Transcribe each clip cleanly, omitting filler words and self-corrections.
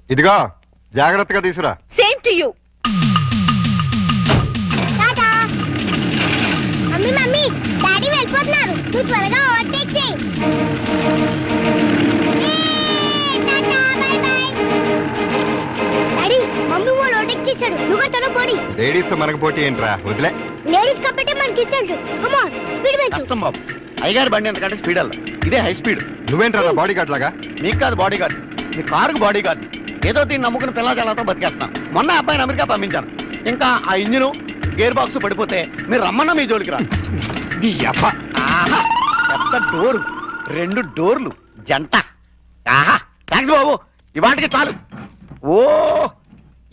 ఇదిగో జాగ్రత్తగా తీసురా. Same to you. Tata. Mummy mummy daddy వెళ్ళిపోతున్నారు, నువ్వు త్వరగా ఓవర్టేక్ చేయి. Tata bye by. Daddy mummy వాళ్ళు ఓవర్టేక్ చేశారు, నువ్వు త్వరగా పోడి. లేడీస్ తో మనకు పోటీ ఏంట్రా, వదిలే. లేడీస్ కాబట్టి మనకి ఇచ్చాడు. కమ్ ఆన్ స్పీడ్ పెంచు. కష్టం బాబు, అయ్యగారి బండి అంతకంటే స్పీడ్ అల్ల, ఇదే హై స్పీడ్. నువ్వేంట్రా నా బాడీ గార్డ్ లాగా? మీకు కాదు బాడీ గార్డ్, మీ కారుకు బాడీ గార్డ్. ఏదో దీన్ని నమ్ముకుని పిల్లజాలతో బతికేస్తాం. మొన్న అబ్బాయిని అమెరికా పంపించాను. ఇంకా ఆ ఇంజిన్ గేర్ బాక్స్ పడిపోతే మీరు రమ్మన్నా మీ జోలికి రా. పెద్ద డోరు, 2 డోర్లు జంట. ఆహా థ్యాంక్స్ బాబు, ఇవాటికి చాలు. ఓ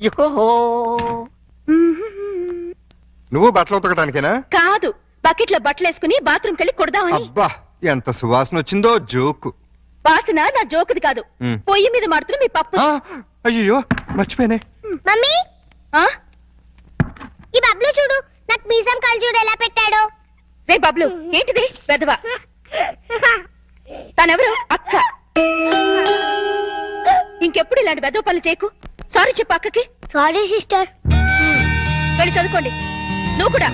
ఇహో. నువ్వు బట్టలు ఉతకడానికేనా? కాదు, బకెట్ లో బట్టలు వేసుకుని బాత్రూమ్ కెళ్ళి కొడదామని. అబ్బా ఎంత సువాసన వచ్చిందో. జోకు వాసన నా జోకుది కాదు, పొయ్యి మీద మాడుతున్న మీ పప్పు. అయ్యో మర్చిపోయానే. మమ్మీ ఈ బబ్లు చూడు, నాకు మీసం కాలు చూడు ఎలా పెట్టాడో. రే బబ్లు, ఏంటిది పెదవా? తనెవరు? అక్క. ఇంకెప్పుడు ఇలాంటి వెదవ పనులు చేయకు. సారీ చెప్పు అక్కకి. Sorry sister. వెళ్ళి చదువుకోండి. నువ్వు కూడా.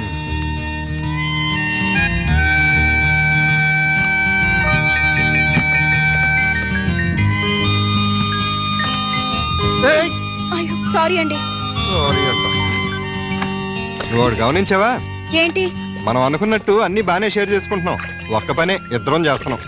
అయ్యో సారీ అండి. నువ్వు గమనించావా ఏంటి? మనం అనుకున్నట్టు అన్ని బానే షేర్ చేసుకుంటున్నాం. ఒక్క పనే ఇద్దరం చేస్తున్నాం.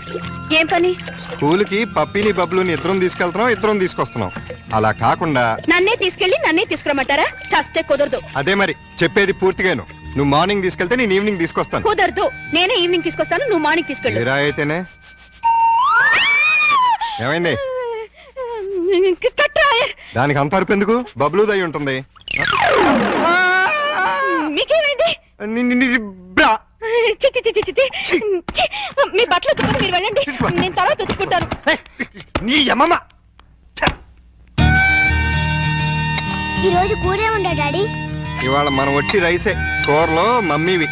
ఏం పని? స్కూల్ కి పప్పిని బబ్లుని ఇద్దరం తీసుకెళ్తున్నాం, ఇద్దరం తీసుకొస్తున్నాం. అలా కాకుండా నన్నే తీసుకెళ్లి నన్నే తీసుకురమ్మంటారా? చస్తే కుదరదు. అదే మరి చెప్పేది పూర్తిగాను. నువ్వు మార్నింగ్ తీసుకెళ్తే నేను ఈవినింగ్ తీసుకొస్తాను. కుదరదు, నేనే ఈవినింగ్ తీసుకొస్తాను, నువ్వు మార్నింగ్ తీసుకెళ్ళు. ఇలా అయితేనే. ఏమైంది? దానికి అంత అరుపు ఎందుకు? బబ్లు దయ్యి ఉంటుంది. మీకేమైంది? మీ బట్టలు ఉతుకుని మీరు వెళ్ళండి, నేను తర్వాత ఉతుక్కుంటాను. ఈ రోజు కూరే ఉందా డాడీ? ఇవాళ మనం వచ్చి రైసే. కూరలో మమ్మీవి.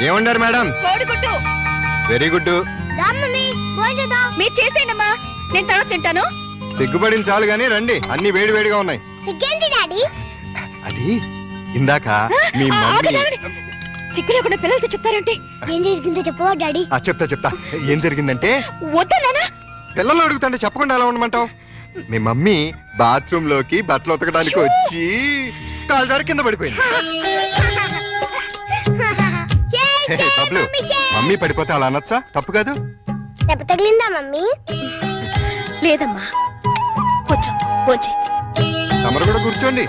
ఏమండారు మేడం? కోడిగుడ్డు. Very good. మీరు చేసేయండమ్మా, నేను తర్వాత తింటాను. సిగ్గుపడిన చాలు గానీ రండి, అన్ని వేడి వేడిగా ఉన్నాయి. అది ఇందాక మీ మమ్మీ. సిగ్గు లేకుండా పిల్లలతో చెప్తారేంటి? ఏం జరిగిందో చెప్పవా డాడీ? చెప్తా. ఏం జరిగిందంటే, వద్దన్నా పిల్లలు అడుగుతుంటే చెప్పకుండా ఎలా ఉండమంటావు? మీ మమ్మీ బాత్రూమ్ లోకి బట్టలు ఉతకడానికి వచ్చి కాలుదారి కింద పడిపోయింది. బబ్లు, మమ్మీ పడిపోతే అలా అనొచ్చా? తప్పు కాదు. దెబ్బ తగిలిందా మమ్మీ? లేదమ్మా, కూర్చో భోంచే. తమరు కూడా కూర్చోండి.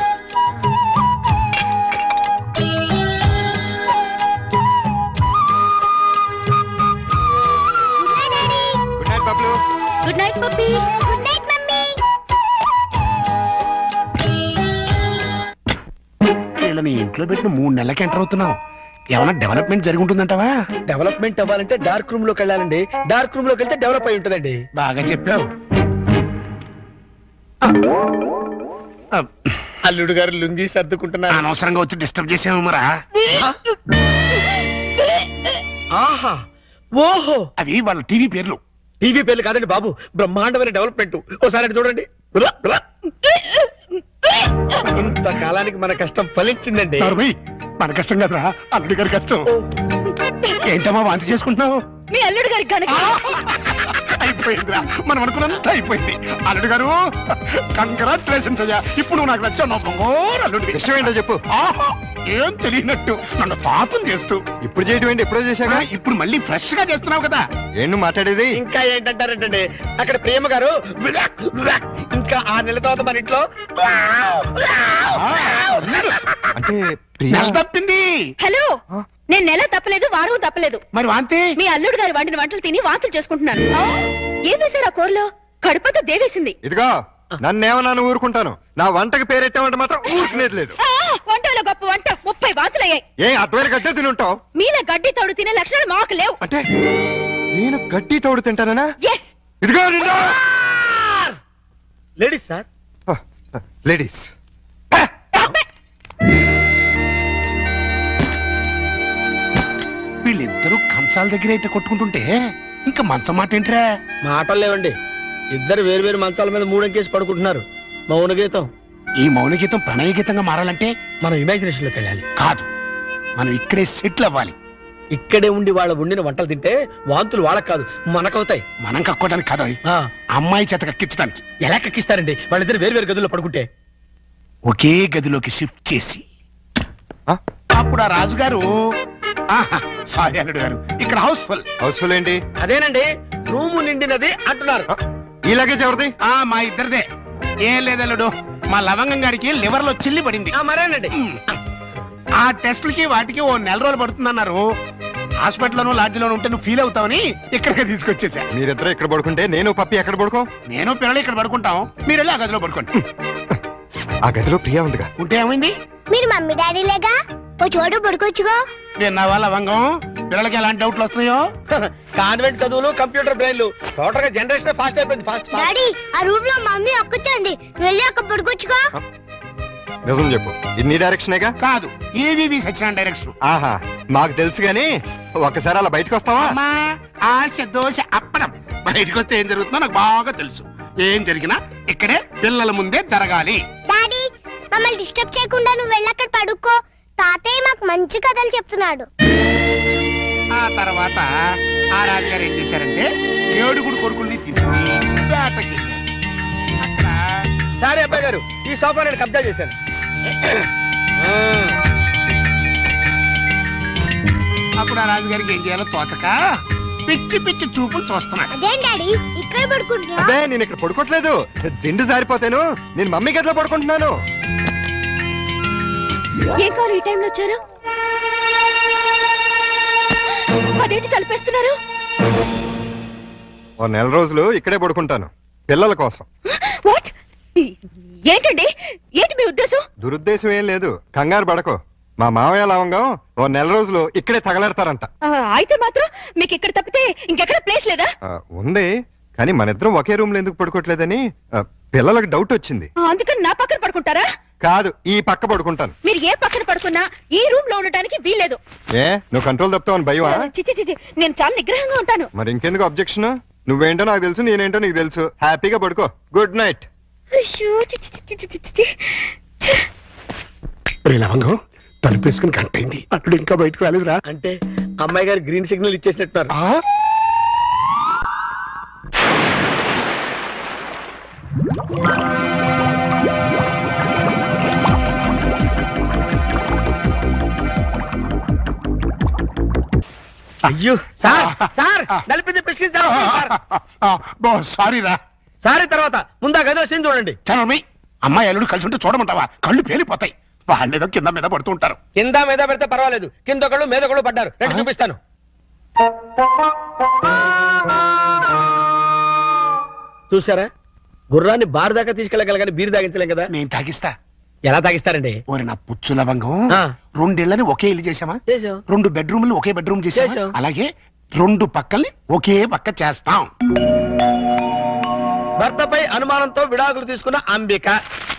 Good night Bablu. Good night puppy. Good night mummy. వీళ్ళని ఇంట్లో పెట్టిన 3 నెలలకి ఎంటర్ అవుతున్నావు. ఏమన్నా డెవలప్మెంట్ జరిగి ఉంటుందంటావా? డెవలప్మెంట్ అవ్వాలంటే డార్క్ రూమ్ లోకి వెళ్ళాలండి. డార్క్ రూమ్ లోకి వెళ్తే డెవలప్ అయి ఉంటుందండి. బాగా చెప్పావు. అల్లుడు గారు లుంగి సర్దుకుంటున్నారు. అనవసరంగా వచ్చి డిస్టర్బ్ చేసాము మరా. ఆహా ఓహో, అవి వాళ్ళ టీవీ పేర్లు. టీవీ పేర్లు కాదండి బాబు, బ్రహ్మాండమైన డెవలప్మెంట్. ఓసారి చూడండి. ఇంతకాలానికి మన కష్టం ఫలించిందండి. మన కష్టం కదరా, అల్లుడి గారి కష్టం. ఏంటమ్మా వాంతి చేసుకుంటున్నావు? మీ అల్లుడు గారి కనుక అయిపోయిందిరా, మనం అనుకున్నంత అయిపోయింది. అల్లుడు గారు కంగ్రాచులేషన్స్ అయ్యా. ఇప్పుడు నువ్వు నాకు నచ్చావు. అల్లుడి విషయం ఏంటో చెప్పు. ఏం తెలియనట్టు నన్ను పాపం చేస్తూ. ఇప్పుడు చేయడం ఏంటి? ఎప్పుడో చేశాగా. ఇప్పుడు మళ్ళీ ఫ్రెష్ గా చేస్తున్నావు కదా. ఏంటి మాట్లాడేది? ఇంకా ఏంటంటారేంటండి, అక్కడ ప్రేమ గారు ఇంకా 6 నెలల తర్వాత మన ఇంట్లో అంటే నెల తప్పింది. హలో, నేను నెల తప్పలేదు, వారం తప్పలేదు. మరి వాంతి? మీ అల్లుడు గారి వండిన వంటలు తిని వాంతులు చేసుకుంటున్నాను. ఏం వేశారు ఆ కూరలో? కడుపంతా దేవేసింది. ఇదిగో నన్నేమన్నా ఊరుకుంటాను, నా వంటకి పేరెట్టామంటే మాత్రం ఊరుకునేది లేదు. వంటలో గొప్ప వంట 30 వాంతులయ్యాయి. ఏ అటువైన గడ్డే తిని ఉంటావు? మీలా గడ్డి తోడు తినే లక్షణాలు మాకు లేవు. అంటే నేను గడ్డి తోడు తింటానా? ఎస్. ఇదిగో లేడీస్ సార్, లేడీస్. వీళ్ళిద్దరూ కంచాల దగ్గర అయితే కొట్టుకుంటుంటే ఇంకా మంచం మాట ఏంట్రా? మాటలు లేవండి. ఇద్దరు వేరు వేరు మంచాల మీద 3 అంకేసి పడుకుంటున్నారు. మౌన గీతం. ఈ మౌన గీతం ప్రణయ గీతంగా మారాలంటే మనం ఇమాజినేషన్ లోకి వెళ్ళాలి. కాదు, మనం ఇక్కడే సెటిల్ అవ్వాలి. ఇక్కడే ఉండి వాళ్ళ వండిన వంటలు తింటే వాంతులు వాళ్ళకి కాదు మనకవుతాయి. మనం కక్కోవడానికి కాదు, అమ్మాయి చేత కక్కించడానికి. ఎలా కక్కిస్తారండి వాళ్ళిద్దరు వేరు వేరు గదుల్లో పడుకుంటే? ఒకే గదిలోకి షిఫ్ట్ చేసి అప్పుడు ఆ రాజుగారు సారీ అల్లుడు గారు, ఇక్కడ హౌస్ఫుల్ ఏంటి? అదేనండి రూము నిండినది అంటున్నారు. ఈ లగేజ్ ఎవరిది? మా ఇద్దరిదే. ఏం లేదల్లుడు, మా లవంగం గారికి లివర్ లో చిల్లి పడింది. మరేనండి ఆ టెస్టులకి వాటికి 1 నెల రోజులు పడుతుందన్నారు. హాస్పిటల్లోనూ లాడ్జిలోనూ ఉంటే నువ్వు ఫీల్ అవుతావని ఇక్కడికి తీసుకొచ్చేసా. మీరిద్దరు ఇక్కడ పడుకుంటే నేను పప్పి ఎక్కడ పడుకో? నేను పిల్లలు ఇక్కడ పడుకుంటాం, మీరు వెళ్ళి ఆ గదిలో పడుకోండి. ఆ గదిలో ప్రియా ఉందిగా. ఉంటే ఏమైంది? మీరు మమ్మీ డాడీ లేగా ఓ చోటు పడుకోవచ్చుగా. విన్నావా లవంగం, పిల్లలకి ఎలాంటి డౌట్లు వస్తున్నాయో? కాన్వెంట్ చదువులు, కంప్యూటర్ బ్రెయిన్లు, టోటల్ గా జనరేషన్ ఫాస్ట్ అయిపోయింది. ఫాస్ట్ డాడీ ఆ రూమ్ లో మమ్మీ ఒక్కచండి, వెళ్ళి అక్కడ పడుకోవచ్చుగా. నిజం చెప్పు, ఇన్ని డైరెక్షనేగా? కాదు, ఏవి సచిన డైరెక్షన్. ఆహా, మాకు తెలుసు గాని ఒక్కసారి అలా బయటకు వస్తావా? ఆశ దోశ అప్పడం. బయటకు వస్తే ఏం జరుగుతుందో నాకు బాగా తెలుసు. ఏం జరిగినా ఇక్కడే పిల్లల ముందే జరగాలి. డాడీ మమ్మల్ని డిస్టర్బ్ చేయకుండా నువ్వు వెళ్ళి అక్కడ పడుకో. తాతయ్య మాకు మంచి కథలు చెప్తున్నాడు. ఆ తర్వాత ఆ రాజుగారు ఏం చేశారంటే 7 కొడుకుల్ని తీసుకుని వేటకి సరే అబ్బాయి గారు, ఈ సోఫా నేను కబ్జా చేశాను. అప్పుడు ఆ రాజుగారికి ఏం చేయాలో తోచక పిచ్చి పిచ్చి చూపులు చూస్తున్నాడు. అదేం డాడీ ఇక్కడ పడుకుంటున్నా? అదే నేను ఇక్కడ పడుకోవట్లేదు, దిండు జారిపోతాను. నేను మమ్మీ గదిలో పడుకుంటున్నాను. ఏం కారు ఈ టైంలో వచ్చారు? అదేంటి తలపేస్తున్నారు? 1 నెల రోజులు ఇక్కడే పడుకుంటాను పిల్లల కోసం. వాట్? ఏంటండి, ఏంటి మీ ఉద్దేశం? దురుద్దేశం ఏం లేదు, కంగారు పడకో. మా మావయ్య లవంగం 1 నెల రోజులు ఇక్కడే తగలెడతారంట. అయితే మాత్రం మీకు ఇక్కడ తప్పితే ఇంకెక్కడ ప్లేస్ లేదా? ఉంది, కానీ మన ఇద్దరం ఒకే రూమ్ లో ఎందుకు పడుకోవట్లేదని పిల్లలకు డౌట్ వచ్చింది. అందుకని నా పక్కన పడుకుంటారా? కాదు, ఈ పక్క పడుకుంటాను. మీరు ఏ పక్కన పడుకున్నా ఈ రూమ్ లో ఉండడానికి వీల్లేదు. ఏ నువ్వు కంట్రోల్ తప్పుతావని భయమా? చిచి, నేను చాలా నిగ్రహంగా ఉంటాను. మరి ఇంకెందుకు అబ్జెక్షన్? నువ్వేంటో నాకు తెలుసు, నేనేంటో నీకు తెలుసు. హ్యాపీగా పడుకో. Good night. లవంగం తలుపేసుకుని గంటైంది, అప్పుడు ఇంకా బయటకు రాలేదురా. అంటే అమ్మాయి గారు గ్రీన్ సిగ్నల్ ఇచ్చేసినట్టున్నారు. అయ్యో సార్, సార్ నలిపింది సారీ రా. సారీ తర్వాత ముందా గదో సీన్ చూడండి. చనమి, అమ్మాయి అల్లుడు కలిసి ఉంటే చూడమంటావా? కళ్ళు పేలిపోతాయి. వాళ్ళేదో కింద మీద పడుతూ ఉంటారు. కింద మీద పెడితే పర్వాలేదు, కింద ఒకళ్ళు మీద ఒకళ్ళు పడ్డారు. రండి చూపిస్తాను. చూసారా, గుర్రాన్ని బార్ దాకా తీసుకెళ్ళగల కానీ బీరు తాగించలేం కదా. నేను తాగిస్తా. ఎలా తాగిస్తారండి? ఓరి నా పుచ్చు లవంగం, 2 ఇళ్ళని ఒకే ఇల్లు చేసామా? 2 బెడ్రూమ్లు ఒకే బెడ్రూమ్ చేసాం. అలాగే 2 పక్కల్ని ఒకే పక్క చేస్తాం. భర్తపై అనుమానంతో విడాకులు తీసుకున్న అంబిక.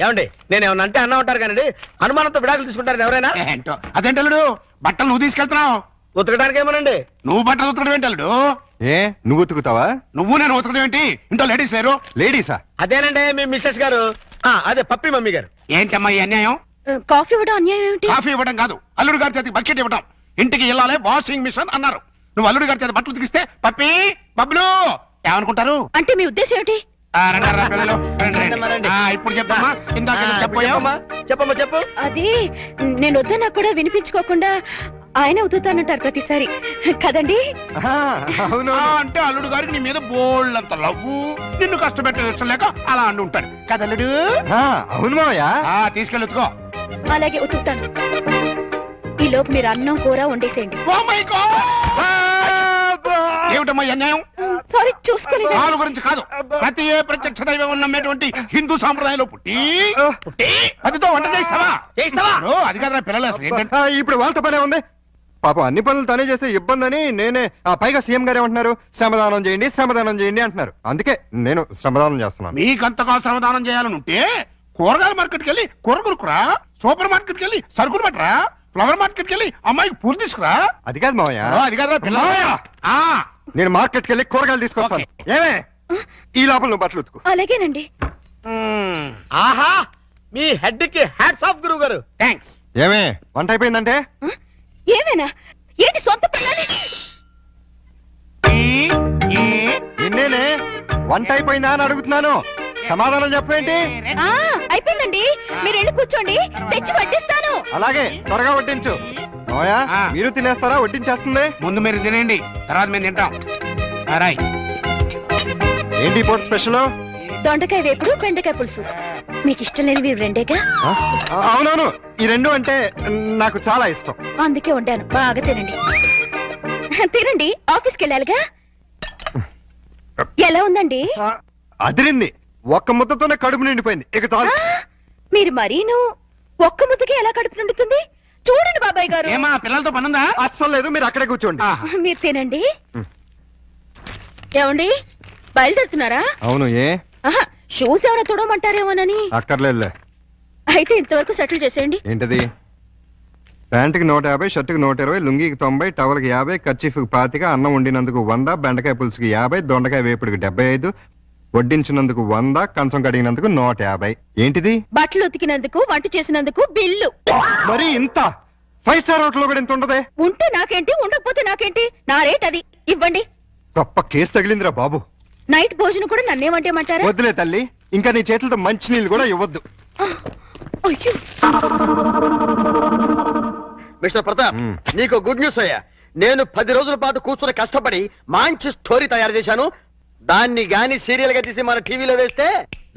ఏమండి, నేను ఏమన్నా అంటే అన్నా ఉంటారు కానీ అనుమానంతో విడాకులు తీసుకుంటారు ఎవరైనా? ఏంటో అదేంటల్లుడు, బట్టలు నువ్వు తీసుకెళ్తున్నావు. ఉతకడానికి ఏమోనండి. నువ్వు బట్టలు ఉతకడం ఏంటల్లుడు? ఏ నువ్వు ఉతుకుతావా? నువ్వు నేను ఉతకడం ఏంటి? ఇంట్లో లేడీస్ లేరు? లేడీసా? అదేనండి మీ మిస్సెస్ గారు, అదే పప్పి మమ్మీ గారు. ఏంటమ్మా ఈ అన్యాయం? కాఫీ ఇవ్వడం అన్యాయం ఏమిటి? కాఫీ ఇవ్వడం కాదు, అల్లుడు గారి చేతికి బకెట్ ఇవ్వడం. ఇంటికి వెళ్ళాలి వాషింగ్ మిషన్ అన్నారు. నువ్వు అల్లుడు గారి చేతి బట్టలు ఉతికిస్తే పప్పి బబ్లు ఏమనుకుంటారు? అంటే మీ ఉద్దేశం ఏమిటి? ఇప్పుడు చెప్పమ్మా, ఇందాక చెప్పమ్మా. చెప్పమ్మా చెప్పు. అది నేను వద్దన్నా కూడా వినిపించుకోకుండా ఆయన ఉతుతానంటారు ప్రతిసారి కదండి. అవును. అంటే అల్లుడు గారికి నీ మీద బోళ్ళంత లవ్వు, నిన్ను కష్టపెట్టే ఇష్టం లేక అలా అంటూ ఉంటాడు కదల్లుడు. అవును మావయ్య. తీసుకెళ్ళి ఉతుకో. అలాగే ఉతుకుతాను. ఈ లోపు మీరు అన్నం కూర వండేసేయండి. ఏమిటమ్మా అన్యాయం? సారీ చూసుకోలేదు. వాళ్ళ గురించి కాదు, ప్రతి ఏ ప్రత్యక్ష దైవం నమ్మేటువంటి హిందూ సాంప్రదాయంలో పుట్టి అదితో వంట చేస్తావా? అది కాదురా పిల్లలు. ఇప్పుడు వాళ్ళతో పనే ఉంది. పాపం అన్ని పనులు తనే చేస్తే ఇబ్బంది అని నేనే. పైగా సీఎం గారు ఏమంటున్నారు? శ్రమదానం చేయండి, శ్రమదానం చేయండి అంటున్నారు. అందుకే నేను శ్రమదానం చేస్తున్నాను. మీకంతగా శ్రమదానం చేయాలని ఉంటే కూరగాయల మార్కెట్కి వెళ్ళి కూర కొనుక్కురా, సూపర్ మార్కెట్కి వెళ్ళి సరుకులు పట్టరా, ఫ్లవర్ మార్కెట్కి వెళ్ళి అమ్మాయికి పూలు తీసుకురా. అది కాదు మావయ్య. అది కాదురా పిల్లలు. నేను మార్కెట్కి వెళ్ళి కూరగాయలు తీసుకొస్తాను. ఏమే ఈ లోపల నువ్వు బట్టలు ఉతుకు. అలాగేనండి. ఆహా మీ హెడ్ కి హ్యాట్స్ ఆఫ్ గురువు గారు. థ్యాంక్స్. ఏమే వంట అయిపోయిందంటే ఏమైనా ఏంటి సొంత పిల్లని నిన్నేనే వంట అయిపోయిందా అని అడుగుతున్నాను, సమాధానం చెప్పేంటి? అయిపోయిందండి, మీరు వెళ్ళి కూర్చోండి, తెచ్చి వడ్డిస్తాను. అలాగే త్వరగా వడ్డించు. మావయ్య మీరు తినేస్తారా? వడ్డించేస్తుంది. ముందు మీరు తినండి, తర్వాత మేము తింటాం. రాయ్. ఏంటి ఇప్పుడు స్పెషల్? దొండకాయ వేపుడు, బెండకాయ పులుసు. మీకు ఇష్టం లేనివి రెండేగా? అవునవును, ఈ రెండు అంటే నాకు చాలా ఇష్టం. అందుకే వండాను, బాగా తినండి. తినండి, ఆఫీస్కి వెళ్ళాలిగా. ఎలా ఉందండి? అదిరింది. ఒక్క ముద్దతోనే కడుపు నిండిపోయింది. ఇక చాలు. మీరు మరీను ఒక్క ముద్దకి ఎలా కడుపు నిండుతుంది? చూడండి బాబాయ్ గారు. ఏమా పిల్లలతో పనుందా? అస్సలు లేదు, మీరు అక్కడే కూర్చోండి. మీరు తినండి. ఏమండి బయలుదేరుతున్నారా? అవును. ఏ షూస్ ఏమైనా తుడమంటారేమోనని. అక్కర్లేదులే. అయితే ఇంతవరకు సెటిల్ చేసేయండి. ఏంటది? ప్యాంటుకి 150, షర్టుకి 120, లుంగికి 90, టవల్కి 50, కర్చీఫ్కి 25, అన్నం వండినందుకు 100, బెండకాయ పులుసుకి 50, దొండకాయ వేపుడికి 75, వడ్డించినందుకు 100, కంచం కడిగినందుకు 150. ఏంటిది? బట్టలు ఉతికినందుకు, వంట చేసినందుకు బిల్లు. మరి ఇంత 5 స్టార్ హోటల్ కూడా ఇంత ఉండదే? ఉంటే నాకేంటి, ఉండకపోతే నాకేంటి, నా రేట్ అది. ఇవ్వండి. గొప్ప కేసు తగిలిందిరా బాబు. నైట్ భోజనం కూడా నన్నేమంటేమంటారా? వద్దులే తల్లి, ఇంకా నీ చేతులతో మంచినీళ్ళు కూడా ఇవ్వద్దు. అయ్యో. మిస్టర్ ప్రతాప్, నీకు గుడ్ న్యూస్ అయ్యా. నేను 10 రోజుల పాటు కూర్చొని కష్టపడి మంచి స్టోరీ తయారు చేశాను. దాన్ని గాని సీరియల్ గా తీసి మన టీవీలో వేస్తే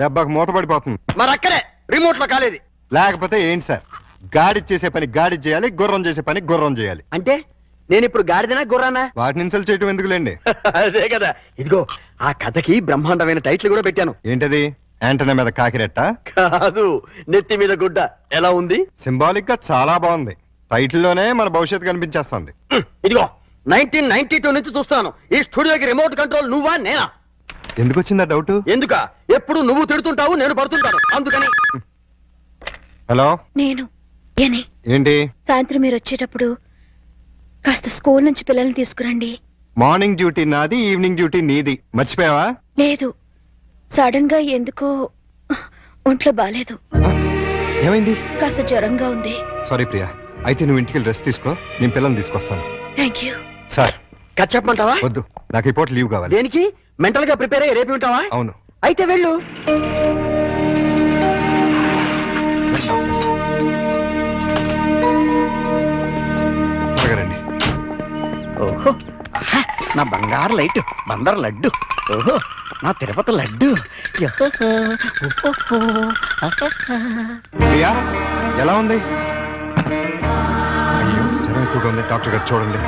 దెబ్బకు మూతపడిపోతుంది. మరి అక్కడే రిమోట్ లో కాలేదు. లేకపోతే ఏంటి సార్, గాడి చేసే పని గాడి చేయాలి, గుర్రం చేసే పని గుర్రం చేయాలి. అంటే నేను ఇప్పుడు గాడిదనా గుర్రానా? వాటిని ఇన్సల్ట్ చేయటం ఎందుకులేండి. అదే కదా. ఇదిగో ఆ కథకి బ్రహ్మాండమైన టైటిల్ కూడా పెట్టాను. ఏంటది? యాంటనా మీద కాకిరెట్ట? కాదు, నెత్తి మీద గుడ్డ. ఎలా ఉంది? సింబాలిక్ గా చాలా బాగుంది. టైటిల్ లోనే మన భవిష్యత్తు కనిపించేస్తుంది. ఇదిగో 1992 నుంచి చూస్తాను ఈ స్టూడియోకి రిమోట్ కంట్రోల్ నువ్వా నేనా? ఎందుకు వచ్చిందా డౌట్? ఎందుక? ఎప్పుడు నువ్వు తిడుతుంటావు, నేను పడుతుంటాను, అందుకని. హలో, నేను ఏంటి? సాయంత్రం మీరు వచ్చేటప్పుడు కాస్త స్కూల్ నుంచి పిల్లల్ని తీసుకురండి. మార్నింగ్ డ్యూటీ నాది, ఈవినింగ్ డ్యూటీ నీది. మర్చిపోయావా? లేదు, సడన్ గా ఎందుకో ఒంట్లో బాలేదు. ఏమైంది? కాస్త జ్వరంగా ఉంది. సారీ ప్రియా, అయితే నువ్వు ఇంటికి రెస్ట్ తీసుకో, నేను పిల్లల్ని తీసుకొస్తాను. Thank you. సార్ కట్ చెప్పమంటావా? వద్దు, నాకు ఈ పూట లీవ్ కావాలి. దేనికి? మెంటల్ గా ప్రిపేర్ అయ్యి రేపు ఉంటావా? అవును. అయితే వెళ్ళు. రండి. ఓహో, నా బంగారు లైట్, బందర్ లడ్డు. ఓహో, నా తిరుపతి లడ్డు. ప్రియా ఎలా ఉంది? అయ్యో, జ్వరం ఎక్కువగా ఉంది, డాక్టర్ గారు చూడండి.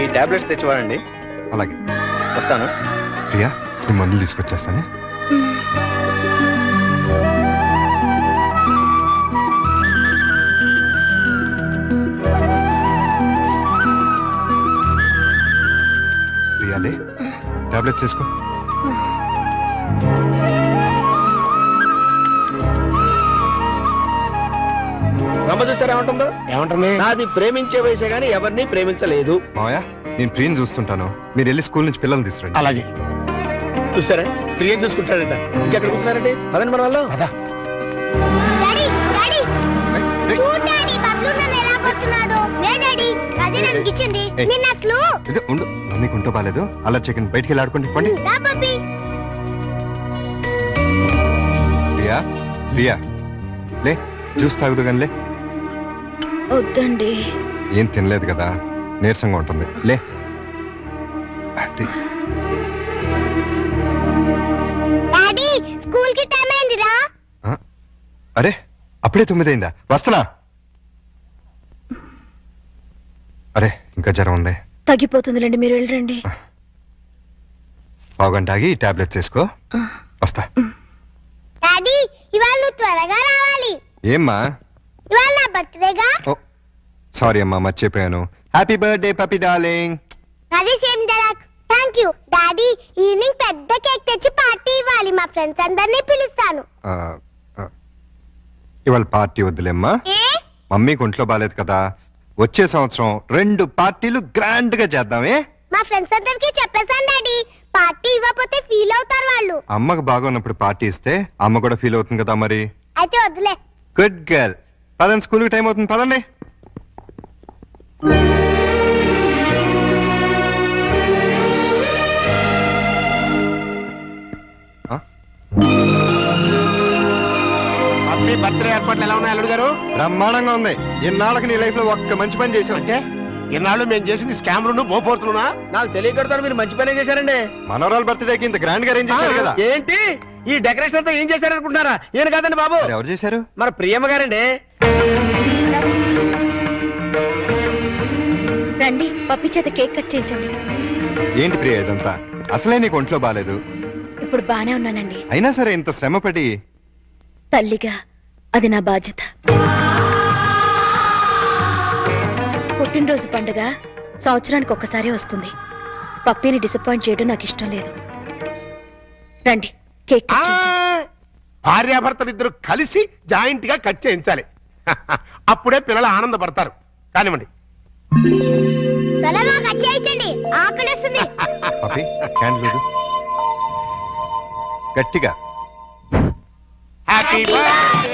ఈ టాబ్లెట్స్ తెచ్చివాడండి. అలాగే, వస్తాను. ప్రియా, నేను మందులు తీసుకొచ్చేస్తాను. ప్రియాలే, టాబ్లెట్స్ తీసుకో. రమ్మ చూసారా ఏమంటుందో? ఏమంటుంది? నాది ప్రేమించే వయసే గానీ ఎవరిని ప్రేమించలేదు. మావయ్య, నేను ప్రియని చూస్తుంటాను, మీరు వెళ్ళి స్కూల్ నుంచి పిల్లల్ని తీసుకురండి. అలాగే. చూసారా, ప్రియం చూసుకుంటాడంట. ఇంకెక్కడ కూర్చున్నారండి? అదండి మన వాళ్ళు. అదా డాడీ డాడీ చూడు డాడీ, బబ్లు నన్ను ఎలా కొడుతున్నాడు. నే డాడీ, అదే నన్ను ఇచ్చింది. నిన్న అసలు ఇది ఉండు, మీకు ఉంటూ బాలేదు. అలా చెక్కింది, బయటికి వెళ్ళి ఆడుకోండి. పండి. రా పప్పి. ప్రియా, ప్రియా లే, జ్యూస్ తాగుదు కానీ లే. వద్దండి. ఏం తినలేదు కదా, నీరసంగా ఉంటుంది. లే. అది. డాడీ, స్కూల్ కి టైం అయిందిరా. అరే, అప్పుడే 9 అయిందా? వస్తున్నా. అరే, ఇంకా జ్వరం ఉంది. తగ్గిపోతుందిలేండి, మీరు వెళ్ళండి. పావుగంట ఆగి టాబ్లెట్స్ వేసుకో. వస్తా. డాడీ, ఇవాళ నువ్వు త్వరగా రావాలి. ఏమ్మా? ఇవాళ నా బర్త్డేగా. ఓ సారీ అమ్మా, మర్చిపోయాను. హ్యాపీ బర్త్డే పప్పి డార్లింగ్. అది same dialogue. Thank you daddy. Evening పెద్ద కేక్ తెచ్చి పార్టీ ఇవ్వాలి. మా ఫ్రెండ్స్ అందరినీ పిలుస్తాను. ఇవాళ పార్టీ వద్దులేమ్మా. మమ్మీకి ఒంట్లో బాలేదు కదా. వచ్చే సంవత్సరం 2 పార్టీలు గ్రాండ్ గా చేద్దామే. మా ఫ్రెండ్స్ అందరికి చెప్పేశాను డాడీ. పార్టీ ఇవ్వకపోతే ఫీల్ అవుతారు వాళ్ళు. అమ్మకు బాగున్నప్పుడు పార్టీ ఇస్తే అమ్మ కూడా ఫీల్ అవుతుంది కదా మరి. అయితే వద్దులే. Good girl. పదండి, స్కూల్కి టైం అవుతుంది, పదండి. మీ బర్త్డే ఏర్పాట్లు ఎలా ఉన్నాయి అల్లుడు గారు? బ్రహ్మాండంగా ఉంది. ఇన్నాళ్ళకి నీ లైఫ్ లో ఒక్క మంచి పని చేసావు. అంటే ఇన్నాళ్ళు మేము చేసింది స్కామ్లు పోపోతున్నా? నాకు తెలియకడతాను, మీరు మంచి పనే చేశారండి. మనోరాల్ బర్త్డేకి ఇంత గ్రాండ్ గా అరేంజ్ చేశారు కదా. ఏంటి ఈ డెకరేషన్ అంతా ఏం చేశారనుకుంటున్నారా? ఏం కాదండి బాబు. మరి ఎవరు చేశారు? మన ప్రియమ్మ గారండి. రండి, పప్పి చేత కేక్ కట్ చేయించండి. ఏంటి ప్రియ ఇదంతా? అసలే నీకు ఒంట్లో బాలేదు. ఇప్పుడు బానే ఉన్నానండి. అయినా సరే ఇంత శ్రమపడి. తల్లిగా అది నా బాధ్యత. పుట్టినరోజు పండుగ సంవత్సరానికి ఒక్కసారి వస్తుంది. పప్పిని డిసప్పాయింట్ చేయడం నాకు ఇష్టం లేదు. రండి, కేక్ కట్ చేయించండి. భార్యాభర్తలు ఇద్దరు కలిసి జాయింట్ గా కట్ చేయించాలి. అప్పుడే పిల్లలు ఆనందపడతారు. కానివ్వండి. త్వరగా కట్ చేయించండి, ఆకలిస్తుంది. పప్పి క్యాండిల్ గట్టిగా. Happy birthday